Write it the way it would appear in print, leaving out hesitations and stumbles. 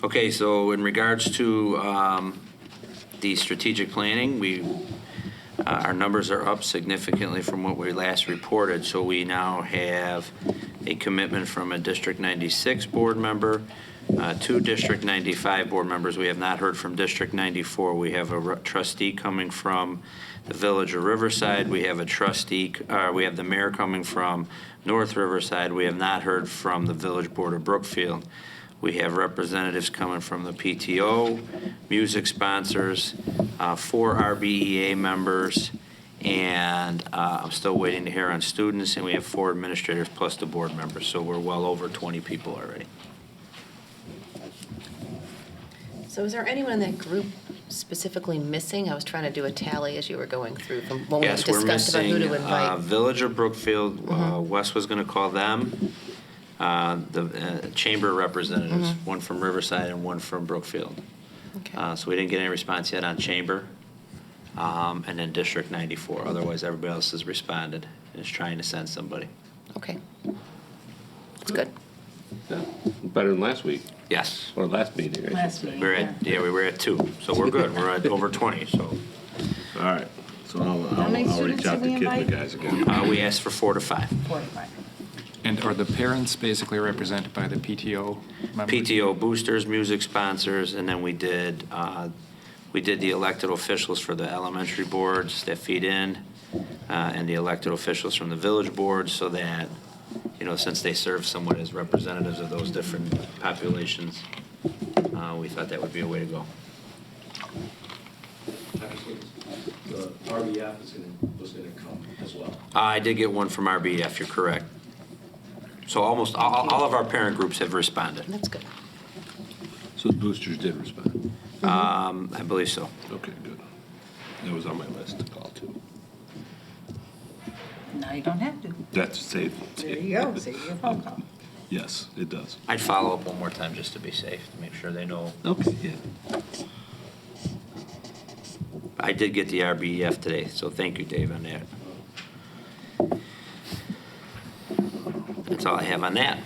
Okay, so in regards to the strategic planning, our numbers are up significantly from what we last reported. So we now have a commitment from a District 96 board member, 2 District 95 board members. We have not heard from District 94. We have a trustee coming from the Village of Riverside. We have a trustee, we have the mayor coming from North Riverside. We have not heard from the Village Board of Brookfield. We have representatives coming from the PTO, music sponsors, 4 RBEA members, and I'm still waiting to hear on students, and we have 4 administrators plus the board members, so we're well over 20 people already. So is there anyone in that group specifically missing? I was trying to do a tally as you were going through from when we Yes, we're discussed about who missing to invite. Village of Brookfield. Wes was going to call them. The chamber representatives, one from Riverside and one from Brookfield. Okay. So we didn't get any response yet on chamber. And then District 94. Otherwise, everybody else has responded and is trying to send somebody. Okay. That's good. Yeah, better than last week, Yes. or last meeting, I should Last say. meeting. We were at 2, so we're good. We're at over 20, so. All right, so How many I'll students reach out did to we Kid and the invite? guys again. We asked for 4 to 5. 45. And are the parents basically represented by the PTO members? PTO boosters, music sponsors, and then we did the elected officials for the elementary boards that feed in, and the elected officials from the village boards, so that, since they serve somewhat as representatives of those different populations, we thought that would be a way to go. The RBF was gonna come as well. I did get one from RBF, you're correct. So almost all of our parent groups have responded. That's good. So the boosters did respond. I believe so. Okay, good. That was on my list to call too. Now you don't have to. That's safe. There you go, save your phone call. Yes, it does. I'd follow up one more time just to be safe, to make sure they know. Okay, yeah. I did get the RBEF today, so thank you, Dave, on that. That's all I have on that.